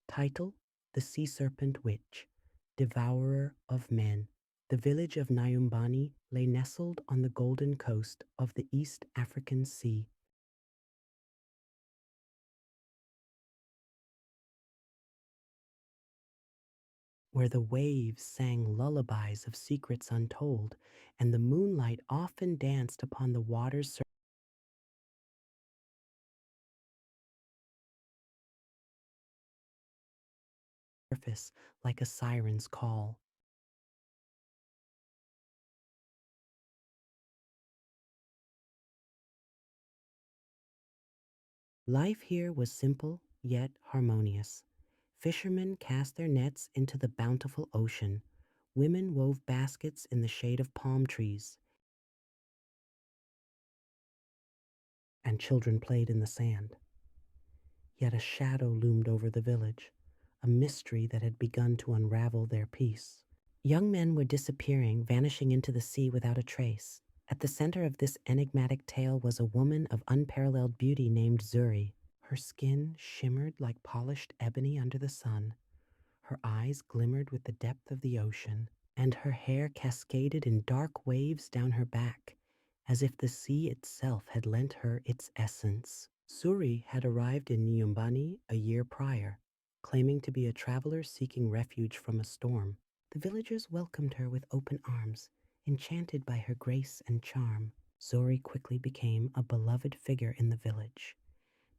Title: The Sea Serpent Witch, Devourer of Men. The village of Nyumbani lay nestled on the golden coast of the East African Sea, where the waves sang lullabies of secrets untold, and the moonlight often danced upon the water's surface like a siren's call. Life here was simple yet harmonious. Fishermen cast their nets into the bountiful ocean. Women wove baskets in the shade of palm trees, and children played in the sand. Yet a shadow loomed over the village, a mystery that had begun to unravel their peace. Young men were disappearing, vanishing into the sea without a trace. At the center of this enigmatic tale was a woman of unparalleled beauty named Zuri. Her skin shimmered like polished ebony under the sun. Her eyes glimmered with the depth of the ocean, and her hair cascaded in dark waves down her back, as if the sea itself had lent her its essence. Suri had arrived in Nyumbani a year prior, claiming to be a traveler seeking refuge from a storm. The villagers welcomed her with open arms, enchanted by her grace and charm. Zuri quickly became a beloved figure in the village.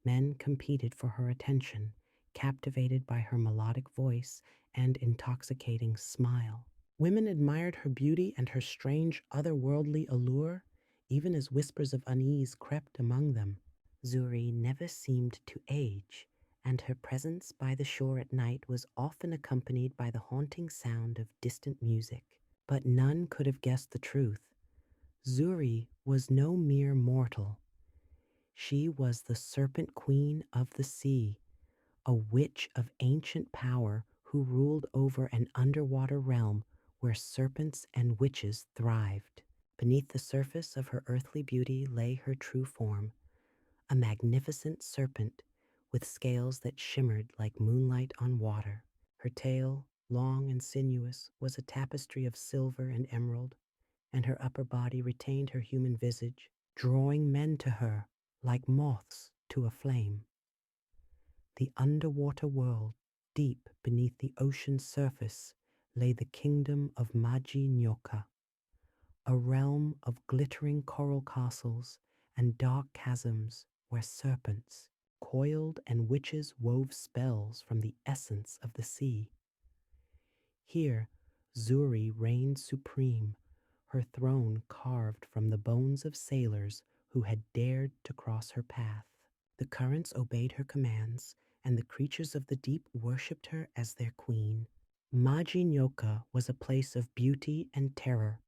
Men competed for her attention, captivated by her melodic voice and intoxicating smile. Women admired her beauty and her strange otherworldly allure, even as whispers of unease crept among them. Zuri never seemed to age, and her presence by the shore at night was often accompanied by the haunting sound of distant music. But none could have guessed the truth. Zuri was no mere mortal. She was the Serpent Queen of the Sea, a witch of ancient power who ruled over an underwater realm where serpents and witches thrived. Beneath the surface of her earthly beauty lay her true form, a magnificent serpent with scales that shimmered like moonlight on water. Her tail, long and sinuous, was a tapestry of silver and emerald, and her upper body retained her human visage, drawing men to her like moths to a flame. The underwater world, deep beneath the ocean's surface, lay the kingdom of Maji Nyoka, a realm of glittering coral castles and dark chasms where serpents coiled and witches wove spells from the essence of the sea. Here, Zuri reigned supreme, her throne carved from the bones of sailors who had dared to cross her path. The currents obeyed her commands, and the creatures of the deep worshipped her as their queen. Maji Nyoka was a place of beauty and terror,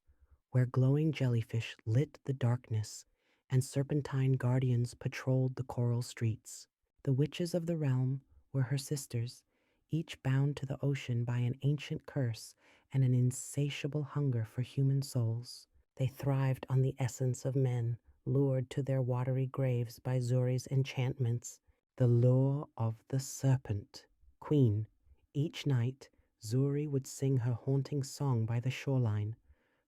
where glowing jellyfish lit the darkness and serpentine guardians patrolled the coral streets. The witches of the realm were her sisters, each bound to the ocean by an ancient curse and an insatiable hunger for human souls. They thrived on the essence of men, lured to their watery graves by Zuri's enchantments. The lure of the serpent. Queen, each night Zuri would sing her haunting song by the shoreline,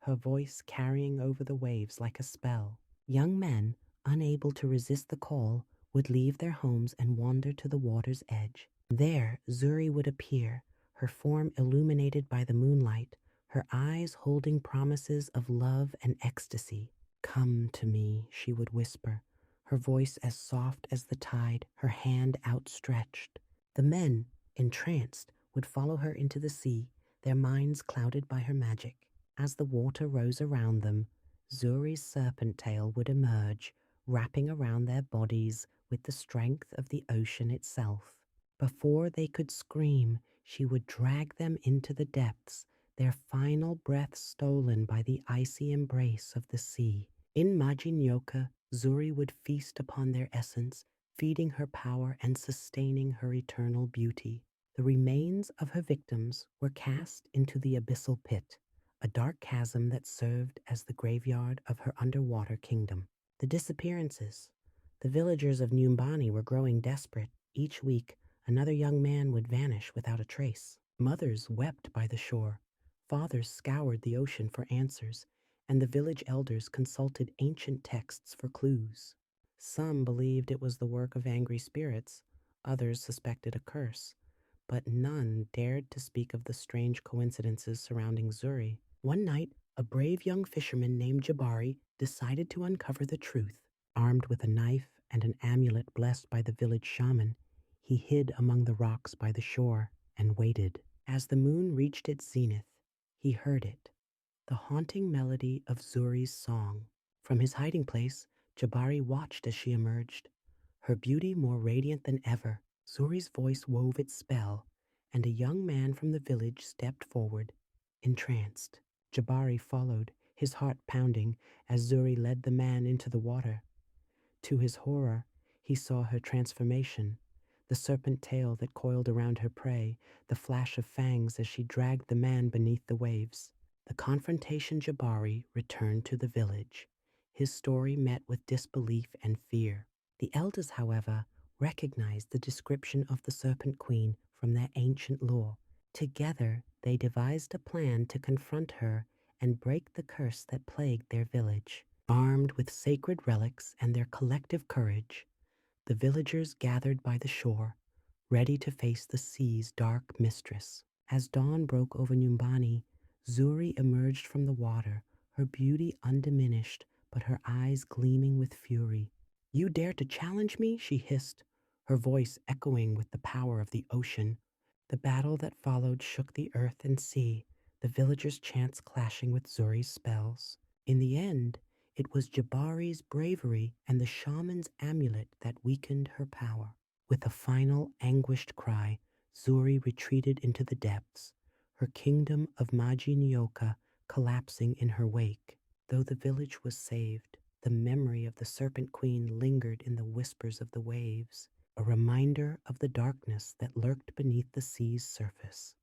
her voice carrying over the waves like a spell. Young men, unable to resist the call, would leave their homes and wander to the water's edge. There Zuri would appear, her form illuminated by the moonlight, her eyes holding promises of love and ecstasy. "Come to me," she would whisper, her voice as soft as the tide, her hand outstretched. The men, entranced, would follow her into the sea, their minds clouded by her magic. As the water rose around them, Zuri's serpent tail would emerge, wrapping around their bodies with the strength of the ocean itself. Before they could scream, she would drag them into the depths, their final breath stolen by the icy embrace of the sea. In Majinyoka, Zuri would feast upon their essence, feeding her power and sustaining her eternal beauty. The remains of her victims were cast into the abyssal pit, a dark chasm that served as the graveyard of her underwater kingdom. The disappearances. The villagers of Nyumbani were growing desperate. Each week, another young man would vanish without a trace. Mothers wept by the shore, fathers scoured the ocean for answers, and the village elders consulted ancient texts for clues. Some believed it was the work of angry spirits, others suspected a curse, but none dared to speak of the strange coincidences surrounding Zuri. One night, a brave young fisherman named Jabari decided to uncover the truth. Armed with a knife and an amulet blessed by the village shaman, he hid among the rocks by the shore and waited. As the moon reached its zenith, he heard it, the haunting melody of Zuri's song. From his hiding place, Jabari watched as she emerged, her beauty more radiant than ever. Zuri's voice wove its spell, and a young man from the village stepped forward, entranced. Jabari followed, his heart pounding, as Zuri led the man into the water. To his horror, he saw her transformation, the serpent tail that coiled around her prey, the flash of fangs as she dragged the man beneath the waves. The confrontation Jabari returned to the village, his story met with disbelief and fear. The elders, however, recognized the description of the Serpent Queen from their ancient lore. Together, they devised a plan to confront her and break the curse that plagued their village. Armed with sacred relics and their collective courage, the villagers gathered by the shore, ready to face the sea's dark mistress. As dawn broke over Nyumbani, Zuri emerged from the water, her beauty undiminished, but her eyes gleaming with fury. "You dare to challenge me?" she hissed, her voice echoing with the power of the ocean. The battle that followed shook the earth and sea, the villagers' chants clashing with Zuri's spells. In the end, it was Jabari's bravery and the shaman's amulet that weakened her power. With a final anguished cry, Zuri retreated into the depths, her kingdom of Maji Nyoka collapsing in her wake. Though the village was saved, the memory of the Serpent Queen lingered in the whispers of the waves, a reminder of the darkness that lurked beneath the sea's surface.